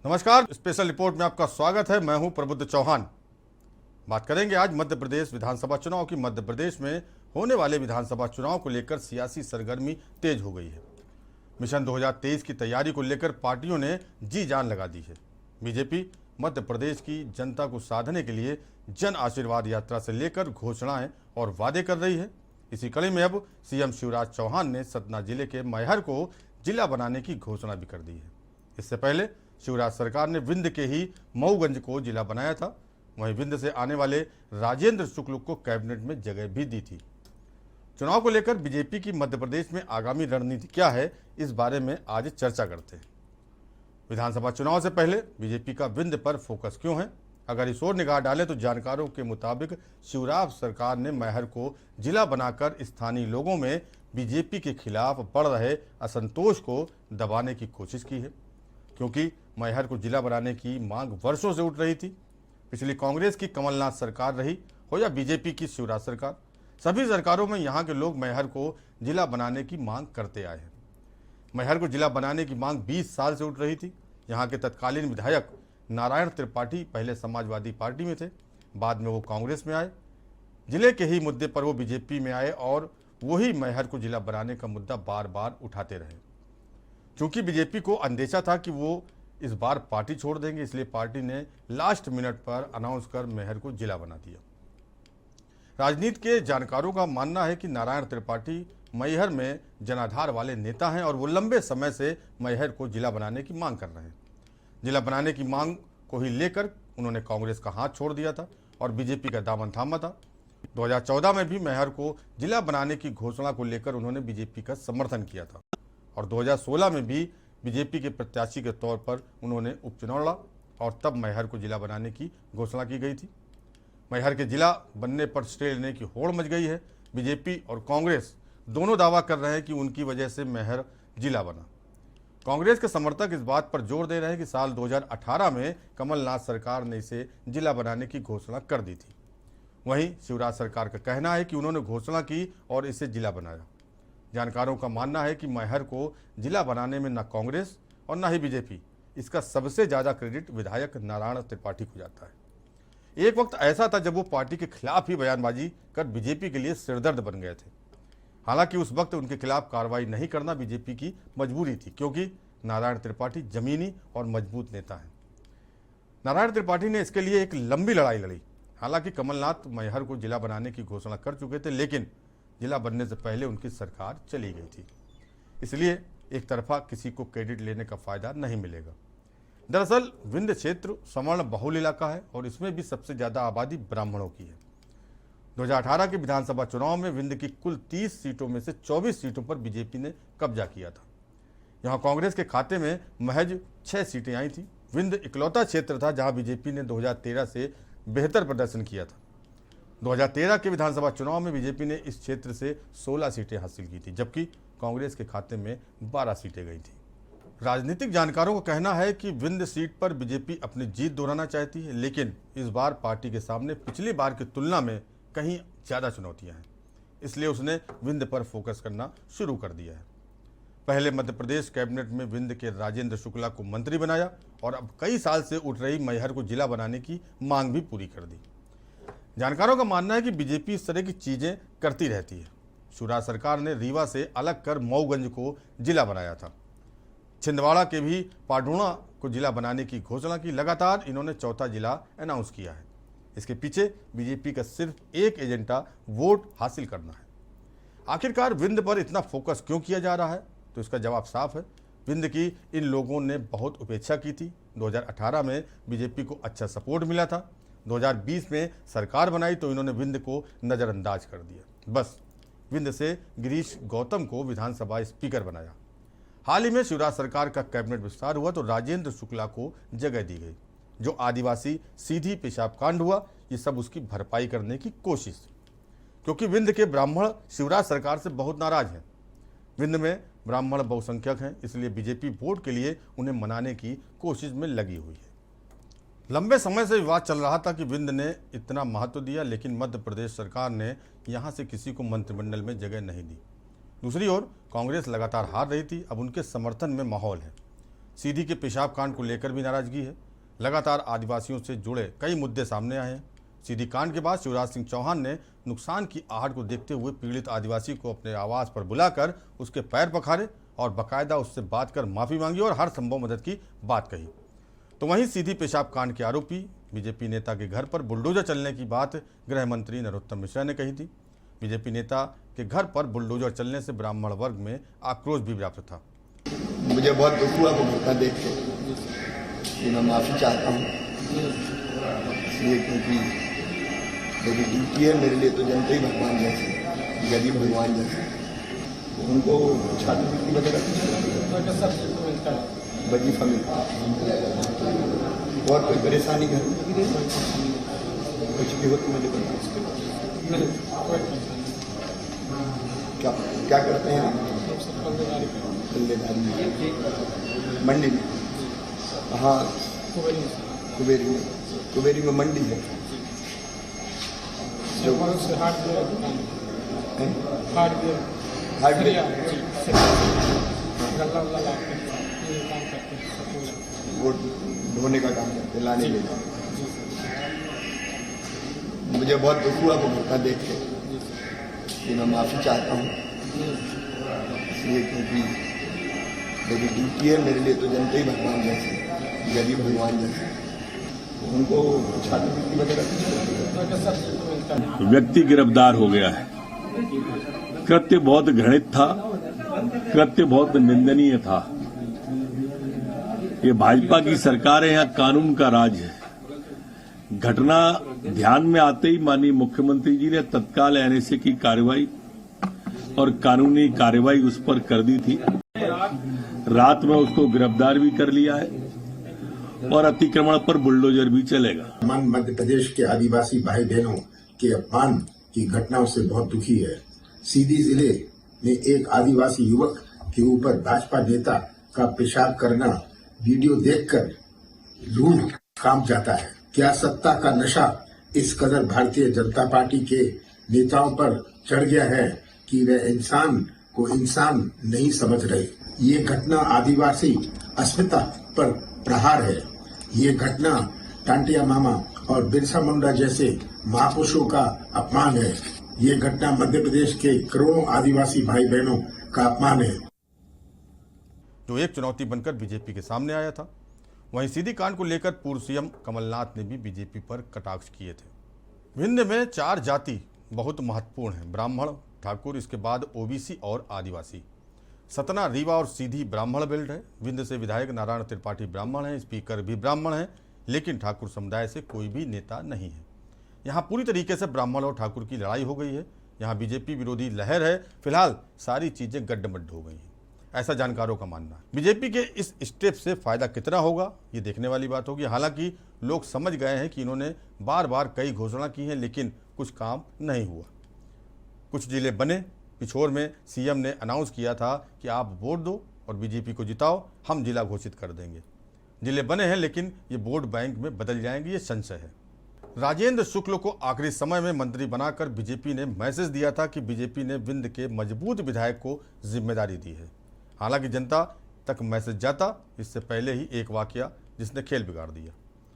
नमस्कार, special report में आपका स्वागत है। मैं हूं प्रबुद्ध चौहान। बात करेंगे आज मध्य प्रदेश विधानसभा चुनाव की। मध्य प्रदेश में होने वाले विधानसभा चुनाव को लेकर सियासी सरगर्मी तेज हो गई है। मिशन 2023 की तैयारी को लेकर पार्टियों ने जी जान लगा दी है। बीजेपी मध्य प्रदेश की जनता को साधने के लिए जन आशीर्वाद यात्रा से लेकर घोषणाएं और वादे कर रही है। इसी कड़ी में अब सीएम शिवराज चौहान ने सतना जिले के मैहर को जिला बनाने की घोषणा भी कर दी है। इससे पहले शिवराज सरकार ने विंध्य के ही मऊगंज को जिला बनाया था। वहीं विंध्य से आने वाले राजेंद्र शुक्ल को कैबिनेट में जगह भी दी थी। चुनाव को लेकर बीजेपी की मध्य प्रदेश में आगामी रणनीति क्या है, इस बारे में आज चर्चा करते हैं। विधानसभा चुनाव से पहले बीजेपी का विंध्य पर फोकस क्यों है? अगर इस ओर निगाह डालें तो जानकारों के मुताबिक शिवराज सरकार ने मैहर को जिला बनाकर स्थानीय लोगों में बीजेपी के खिलाफ बढ़ रहे असंतोष को दबाने की कोशिश की है, क्योंकि मैहर को जिला बनाने की मांग वर्षों से उठ रही थी। पिछली कांग्रेस की कमलनाथ सरकार रही हो या बीजेपी की शिवराज सरकार, सभी सरकारों में यहाँ के लोग मैहर को जिला बनाने की मांग करते आए हैं। मैहर को जिला बनाने की मांग 20 साल से उठ रही थी। यहाँ के तत्कालीन विधायक नारायण त्रिपाठी पहले समाजवादी पार्टी में थे, बाद में वो कांग्रेस में आए। जिले के ही मुद्दे पर वो बीजेपी में आए और वही मैहर को जिला बनाने का मुद्दा बार बार उठाते रहे। चूंकि बीजेपी को अंदेशा था कि वो इस बार पार्टी छोड़ देंगे, इसलिए पार्टी ने लास्ट मिनट पर अनाउंस कर मैहर को जिला बना दिया। राजनीति के जानकारों का मानना है कि नारायण त्रिपाठी मैहर में जनाधार वाले नेता हैं और वो लंबे समय से मैहर को जिला बनाने की मांग कर रहे हैं। जिला बनाने की मांग को ही लेकर उन्होंने कांग्रेस का हाथ छोड़ दिया था और बीजेपी का दामन थामा था। 2014 में भी मैहर को जिला बनाने की घोषणा को लेकर उन्होंने बीजेपी का समर्थन किया था और 2016 में भी बीजेपी के प्रत्याशी के तौर पर उन्होंने उपचुनाव लड़ा और तब मैहर को जिला बनाने की घोषणा की गई थी। मैहर के जिला बनने पर स्टे लेने की होड़ मच गई है। बीजेपी और कांग्रेस दोनों दावा कर रहे हैं कि उनकी वजह से मैहर जिला बना। कांग्रेस के समर्थक इस बात पर जोर दे रहे हैं कि साल 2018 में कमलनाथ सरकार ने इसे जिला बनाने की घोषणा कर दी थी। वहीं शिवराज सरकार का कहना है कि उन्होंने घोषणा की और इसे जिला बनाया। जानकारों का मानना है कि मैहर को जिला बनाने में न कांग्रेस और न ही बीजेपी, इसका सबसे ज़्यादा क्रेडिट विधायक नारायण त्रिपाठी को जाता है। एक वक्त ऐसा था जब वो पार्टी के खिलाफ ही बयानबाजी कर बीजेपी के लिए सिरदर्द बन गए थे। हालांकि उस वक्त उनके खिलाफ कार्रवाई नहीं करना बीजेपी की मजबूरी थी, क्योंकि नारायण त्रिपाठी जमीनी और मजबूत नेता हैं। नारायण त्रिपाठी ने इसके लिए एक लंबी लड़ाई लड़ी। हालांकि कमलनाथ मैहर को जिला बनाने की घोषणा कर चुके थे, लेकिन जिला बनने से पहले उनकी सरकार चली गई थी, इसलिए एक तरफा किसी को क्रेडिट लेने का फायदा नहीं मिलेगा। दरअसल विंध्य क्षेत्र सवर्ण बहुल इलाका है और इसमें भी सबसे ज़्यादा आबादी ब्राह्मणों की है। 2018 के विधानसभा चुनाव में विंध्य की कुल 30 सीटों में से 24 सीटों पर बीजेपी ने कब्जा किया था। यहाँ कांग्रेस के खाते में महज 6 सीटें आई थी। विंध्य इकलौता क्षेत्र था जहाँ बीजेपी ने 2013 से बेहतर प्रदर्शन किया था। 2013 के विधानसभा चुनाव में बीजेपी ने इस क्षेत्र से 16 सीटें हासिल की थी, जबकि कांग्रेस के खाते में 12 सीटें गई थी। राजनीतिक जानकारों का कहना है कि विंध्य सीट पर बीजेपी अपनी जीत दोहराना चाहती है, लेकिन इस बार पार्टी के सामने पिछली बार की तुलना में कहीं ज़्यादा चुनौतियां हैं, इसलिए उसने विंध्य पर फोकस करना शुरू कर दिया है। पहले मध्य प्रदेश कैबिनेट में विंध्य के राजेंद्र शुक्ला को मंत्री बनाया और अब कई साल से उठ रही मैहर को जिला बनाने की मांग भी पूरी कर दी। जानकारों का मानना है कि बीजेपी इस तरह की चीज़ें करती रहती है। शिवराज सरकार ने रीवा से अलग कर मऊगंज को जिला बनाया था। छिंदवाड़ा के भी पाढुणा को जिला बनाने की घोषणा की। लगातार इन्होंने चौथा जिला अनाउंस किया है। इसके पीछे बीजेपी का सिर्फ एक एजेंडा वोट हासिल करना है। आखिरकार विंध्य पर इतना फोकस क्यों किया जा रहा है? तो इसका जवाब साफ है। विंध्य की इन लोगों ने बहुत उपेक्षा की थी। 2018 में बीजेपी को अच्छा सपोर्ट मिला था। 2020 में सरकार बनाई तो इन्होंने विंध्य को नज़रअंदाज कर दिया। बस विंध्य से गिरीश गौतम को विधानसभा स्पीकर बनाया। हाल ही में शिवराज सरकार का कैबिनेट विस्तार हुआ तो राजेंद्र शुक्ला को जगह दी गई। जो आदिवासी सीधी पेशाब कांड हुआ, ये सब उसकी भरपाई करने की कोशिश, क्योंकि विंध्य के ब्राह्मण शिवराज सरकार से बहुत नाराज हैं। विंध्य में ब्राह्मण बहुसंख्यक हैं, इसलिए बीजेपी वोट के लिए उन्हें मनाने की कोशिश में लगी हुई है। लंबे समय से विवाद चल रहा था कि विंध्य ने इतना महत्व दिया, लेकिन मध्य प्रदेश सरकार ने यहाँ से किसी को मंत्रिमंडल में जगह नहीं दी। दूसरी ओर कांग्रेस लगातार हार रही थी। अब उनके समर्थन में माहौल है। सीधी के पेशाब कांड को लेकर भी नाराजगी है। लगातार आदिवासियों से जुड़े कई मुद्दे सामने आए हैं। सीधी कांड के बाद शिवराज सिंह चौहान ने नुकसान की आहट को देखते हुए पीड़ित आदिवासी को अपने आवास पर बुलाकर उसके पैर पखारे और बाकायदा उससे बात कर माफ़ी मांगी और हर संभव मदद की बात कही। तो वहीं सीधी पेशाब कांड के आरोपी बीजेपी नेता के घर पर बुलडोजर चलने की बात गृह मंत्री नरोत्तम मिश्रा ने कही थी। बीजेपी नेता के घर पर बुलडोजर चलने से ब्राह्मण वर्ग में आक्रोश भी व्याप्त था। मुझे बहुत दुख हुआ वो घटना देख के कि मैं माफ़ी चाहता हूँ, इसलिए क्योंकि मेरी ड्यूटी है। मेरे लिए तो जनता ही भगवान जैसे, गरीब भगवान जैसे। उनको छात्रवृत्ति वगैरह वजीफा मिलता और कोई परेशानी घर में कुछ भी हो तो मुझे बता। क्या करते हैं? मंडी में। हाँ, कुबेरी में मंडी है। वो ढोने का काम करते, लाने ले जाते। मुझे बहुत दुख हुआ वो घटना देख के कि मैं माफ़ी चाहता हूँ, इसलिए क्योंकि मेरी ड्यूटी है। मेरे लिए तो जनता ही भगवान जैसे, गरीब भगवान जैसे। उनको छात्रवृत्ति वगैरह व्यक्ति गिरफ्तार हो गया है। कृत्य बहुत घृणित था, कृत्य बहुत निंदनीय था। ये भाजपा की सरकार है, यहाँ कानून का राज है। घटना ध्यान में आते ही माननीय मुख्यमंत्री जी ने तत्काल एनएसए की कार्रवाई और कानूनी कार्रवाई उस पर कर दी थी। रात में उसको गिरफ्तार भी कर लिया है और अतिक्रमण पर बुलडोजर भी चलेगा। मध्य प्रदेश के आदिवासी भाई बहनों के अपमान की घटनाओं से बहुत दुखी है। सीधी जिले में एक आदिवासी युवक के ऊपर भाजपा नेता का पेशाब करना वीडियो देखकर रूह कांप जाता है। क्या सत्ता का नशा इस कदर भारतीय जनता पार्टी के नेताओं पर चढ़ गया है कि वे इंसान को इंसान नहीं समझ रहे। ये घटना आदिवासी अस्मिता पर प्रहार है। ये घटना टांटिया मामा और बिरसा मुंडा जैसे महापुरुषों का अपमान है। ये घटना मध्य प्रदेश के करोड़ों आदिवासी भाई बहनों का अपमान है, जो एक चुनौती बनकर बीजेपी के सामने आया था। वहीं सीधी कांड को लेकर पूर्व सीएम कमलनाथ ने भी बीजेपी पर कटाक्ष किए थे। विंध्य में 4 जाति बहुत महत्वपूर्ण है, ब्राह्मण, ठाकुर, इसके बाद ओबीसी और आदिवासी। सतना, रीवा और सीधी ब्राह्मण बेल्ट है। विंध्य से विधायक नारायण त्रिपाठी ब्राह्मण हैं, स्पीकर भी ब्राह्मण हैं, लेकिन ठाकुर समुदाय से कोई भी नेता नहीं है। यहाँ पूरी तरीके से ब्राह्मण और ठाकुर की लड़ाई हो गई है। यहाँ बीजेपी विरोधी लहर है। फिलहाल सारी चीजें गड्ढमड्ढ हो गई हैं, ऐसा जानकारों का मानना है। बीजेपी के इस स्टेप से फायदा कितना होगा, ये देखने वाली बात होगी। हालांकि लोग समझ गए हैं कि इन्होंने बार बार कई घोषणा की हैं, लेकिन कुछ काम नहीं हुआ। कुछ जिले बने। पिछोर में सीएम ने अनाउंस किया था कि आप वोट दो और बीजेपी को जिताओ, हम जिला घोषित कर देंगे। जिले बने हैं, लेकिन ये वोट बैंक में बदल जाएंगे, ये संशय है। राजेंद्र शुक्ल को आखिरी समय में मंत्री बनाकर बीजेपी ने मैसेज दिया था कि बीजेपी ने विंध्य के मजबूत विधायक को जिम्मेदारी दी है। हालांकि जनता तक मैसेज जाता इससे पहले ही एक वाकया जिसने खेल बिगाड़ दिया।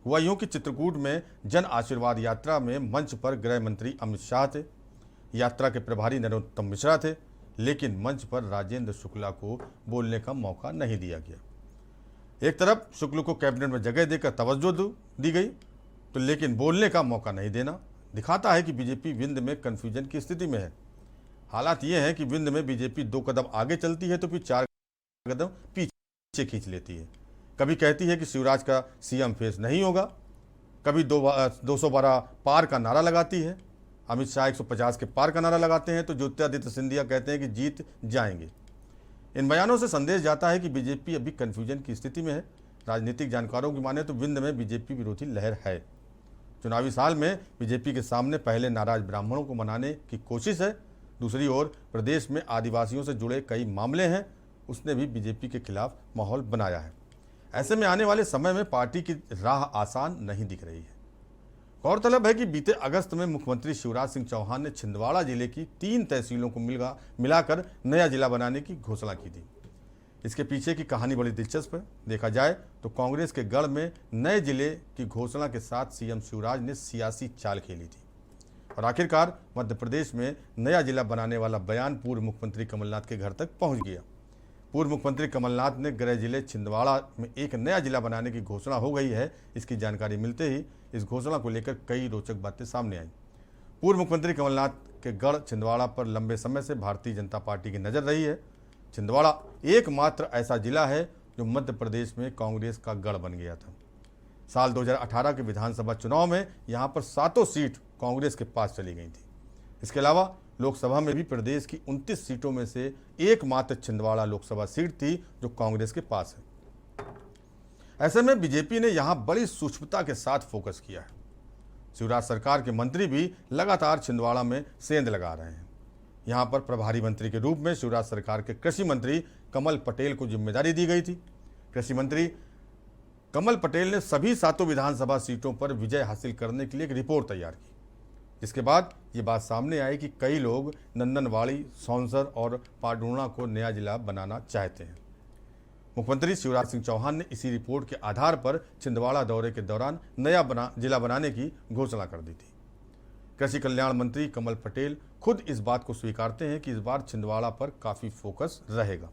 हुआ यूं कि चित्रकूट में जन आशीर्वाद यात्रा में मंच पर गृह मंत्री अमित शाह थे, यात्रा के प्रभारी नरोत्तम मिश्रा थे, लेकिन मंच पर राजेंद्र शुक्ला को बोलने का मौका नहीं दिया गया। एक तरफ शुक्ल को कैबिनेट में जगह देकर तवज्जो दी गई, तो लेकिन बोलने का मौका नहीं देना दिखाता है कि बीजेपी विंध्य में कन्फ्यूजन की स्थिति में है। हालात ये हैं कि विंध्य में बीजेपी 2 कदम आगे चलती है तो फिर 4 कदम पीछे खींच लेती है। कभी कहती है कि शिवराज का सीएम फेस नहीं होगा, कभी 212 पार का नारा लगाती है। अमित शाह 150 के पार का नारा लगाते हैं तो ज्योतिरादित्य सिंधिया कहते हैं कि जीत जाएंगे। इन बयानों से संदेश जाता है कि बीजेपी अभी कन्फ्यूजन की स्थिति में है। राजनीतिक जानकारों की माने तो विंध्य में बीजेपी विरोधी लहर है। चुनावी साल में बीजेपी के सामने पहले नाराज ब्राह्मणों को मनाने की कोशिश है, दूसरी ओर प्रदेश में आदिवासियों से जुड़े कई मामले हैं, उसने भी बीजेपी के खिलाफ माहौल बनाया है। ऐसे में आने वाले समय में पार्टी की राह आसान नहीं दिख रही है। गौरतलब है कि बीते अगस्त में मुख्यमंत्री शिवराज सिंह चौहान ने छिंदवाड़ा जिले की 3 तहसीलों को मिलाकर नया जिला बनाने की घोषणा की थी। इसके पीछे की कहानी बड़ी दिलचस्प है। देखा जाए तो कांग्रेस के गढ़ में नए जिले की घोषणा के साथ सीएम शिवराज ने सियासी चाल खेली थी और आखिरकार मध्य प्रदेश में नया जिला बनाने वाला बयान पूर्व मुख्यमंत्री कमलनाथ के घर तक पहुंच गया। पूर्व मुख्यमंत्री कमलनाथ ने गृह जिले छिंदवाड़ा में एक नया जिला बनाने की घोषणा हो गई है। इसकी जानकारी मिलते ही इस घोषणा को लेकर कई रोचक बातें सामने आई। पूर्व मुख्यमंत्री कमलनाथ के गढ़ छिंदवाड़ा पर लंबे समय से भारतीय जनता पार्टी की नज़र रही है। छिंदवाड़ा एकमात्र ऐसा जिला है जो मध्य प्रदेश में कांग्रेस का गढ़ बन गया था। साल 2018 के विधानसभा चुनाव में यहां पर 7 सीट कांग्रेस के पास चली गई थी। इसके अलावा लोकसभा में भी प्रदेश की 29 सीटों में से एकमात्र छिंदवाड़ा लोकसभा सीट थी जो कांग्रेस के पास है। ऐसे में बीजेपी ने यहां बड़ी सूक्ष्मता के साथ फोकस किया है। शिवराज सरकार के मंत्री भी लगातार छिंदवाड़ा में सेंध लगा रहे हैं। यहां पर प्रभारी मंत्री के रूप में शिवराज सरकार के कृषि मंत्री कमल पटेल को जिम्मेदारी दी गई थी। कृषि मंत्री कमल पटेल ने सभी 7 विधानसभा सीटों पर विजय हासिल करने के लिए एक रिपोर्ट तैयार की, जिसके बाद ये बात सामने आई कि कई लोग नंदनवाड़ी, सौंसर और पाडुणा को नया जिला बनाना चाहते हैं। मुख्यमंत्री शिवराज सिंह चौहान ने इसी रिपोर्ट के आधार पर छिंदवाड़ा दौरे के दौरान नया जिला बनाने की घोषणा कर दी थी। कृषि कल्याण मंत्री कमल पटेल खुद इस बात को स्वीकारते हैं कि इस बार छिंदवाड़ा पर काफ़ी फोकस रहेगा।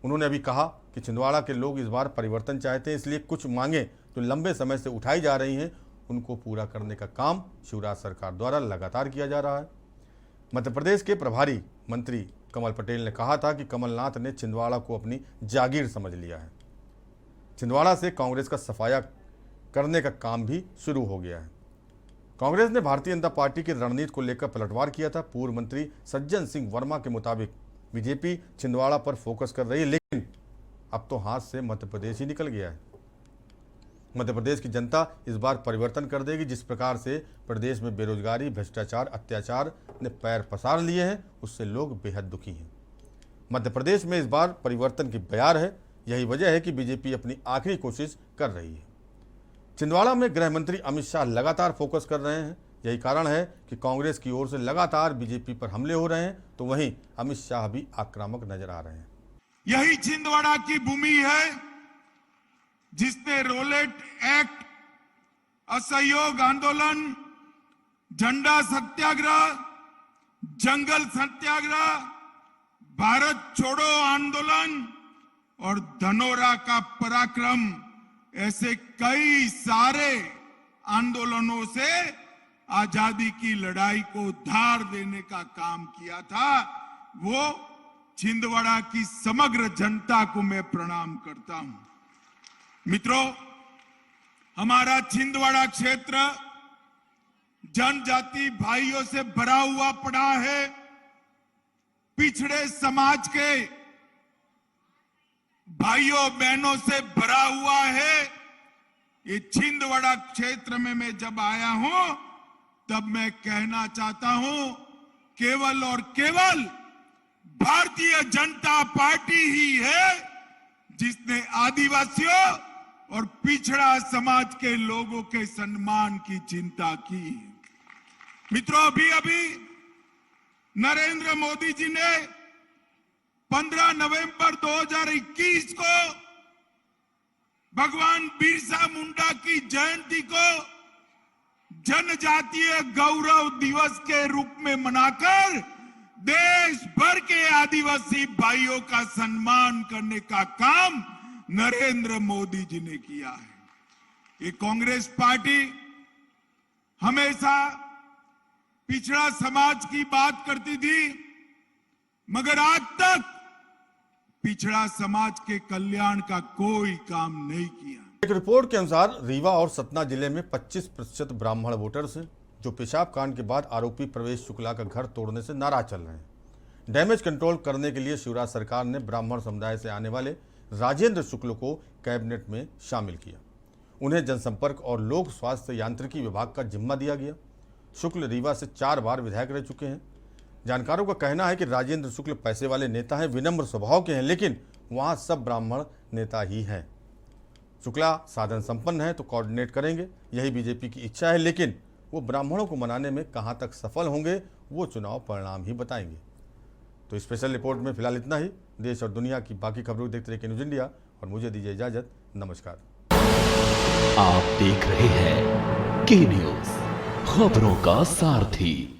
उन्होंने अभी कहा कि छिंदवाड़ा के लोग इस बार परिवर्तन चाहते हैं, इसलिए कुछ मांगें जो लंबे समय से उठाई जा रही हैं उनको पूरा करने का काम शिवराज सरकार द्वारा लगातार किया जा रहा है। मध्य प्रदेश के प्रभारी मंत्री कमल पटेल ने कहा था कि कमलनाथ ने छिंदवाड़ा को अपनी जागीर समझ लिया है। छिंदवाड़ा से कांग्रेस का सफाया करने का काम भी शुरू हो गया है। कांग्रेस ने भारतीय जनता पार्टी की रणनीति को लेकर पलटवार किया था। पूर्व मंत्री सज्जन सिंह वर्मा के मुताबिक बीजेपी छिंदवाड़ा पर फोकस कर रही है, लेकिन अब तो हाथ से मध्य प्रदेश ही निकल गया है। मध्य प्रदेश की जनता इस बार परिवर्तन कर देगी। जिस प्रकार से प्रदेश में बेरोजगारी, भ्रष्टाचार, अत्याचार ने पैर पसार लिए हैं, उससे लोग बेहद दुखी हैं। मध्य प्रदेश में इस बार परिवर्तन की बयार है। यही वजह है कि बीजेपी अपनी आखिरी कोशिश कर रही है। छिंदवाड़ा में गृह मंत्री अमित शाह लगातार फोकस कर रहे हैं। यही कारण है कि कांग्रेस की ओर से लगातार बीजेपी पर हमले हो रहे हैं, तो वहीं अमित शाह भी आक्रामक नजर आ रहे हैं। यही छिंदवाड़ा की भूमि है जिसने रोलेट एक्ट, असहयोग आंदोलन, झंडा सत्याग्रह, जंगल सत्याग्रह, भारत छोड़ो आंदोलन और धनोरा का पराक्रम, ऐसे कई सारे आंदोलनों से आजादी की लड़ाई को धार देने का काम किया था। वो छिंदवाड़ा की समग्र जनता को मैं प्रणाम करता हूं। मित्रों, हमारा छिंदवाड़ा क्षेत्र जनजाति भाइयों से भरा हुआ पड़ा है। पिछड़े समाज के भाइयों बहनों से भरा हुआ है। ये छिंदवाड़ा क्षेत्र में मैं जब आया हूं तब मैं कहना चाहता हूं, केवल और केवल भारतीय जनता पार्टी ही है जिसने आदिवासियों और पिछड़ा समाज के लोगों के सम्मान की चिंता की। मित्रों, अभी नरेंद्र मोदी जी ने 15 नवंबर 2021 को भगवान बिरसा मुंडा की जयंती को जनजातीय गौरव दिवस के रूप में मनाकर देश भर के आदिवासी भाइयों का सम्मान करने का काम नरेंद्र मोदी जी ने किया है। ये कांग्रेस पार्टी हमेशा पिछड़ा समाज की बात करती थी, मगर आज तक पिछड़ा समाज के कल्याण का कोई काम नहीं किया। एक रिपोर्ट के अनुसार रीवा और सतना जिले में 25% ब्राह्मण वोटर्स हैं जो पेशाब कांड के बाद आरोपी प्रवेश शुक्ला का घर तोड़ने से नाराज चल रहे हैं। डैमेज कंट्रोल करने के लिए शिवराज सरकार ने ब्राह्मण समुदाय से आने वाले राजेंद्र शुक्ल को कैबिनेट में शामिल किया। उन्हें जनसंपर्क और लोक स्वास्थ्य यांत्रिकी विभाग का जिम्मा दिया गया। शुक्ल रीवा से 4 बार विधायक रह चुके हैं। जानकारों का कहना है कि राजेंद्र शुक्ल पैसे वाले नेता हैं, विनम्र स्वभाव के हैं, लेकिन वहां सब ब्राह्मण नेता ही हैं। शुक्ला साधन संपन्न है तो कोऑर्डिनेट करेंगे, यही बीजेपी की इच्छा है, लेकिन वो ब्राह्मणों को मनाने में कहां तक सफल होंगे वो चुनाव परिणाम ही बताएंगे। तो स्पेशल रिपोर्ट में फिलहाल इतना ही। देश और दुनिया की बाकी खबरों को देखते रहिए न्यूज इंडिया और मुझे दीजिए इजाजत। नमस्कार। आप देख रहे हैं के न्यूज, खबरों का सारथी।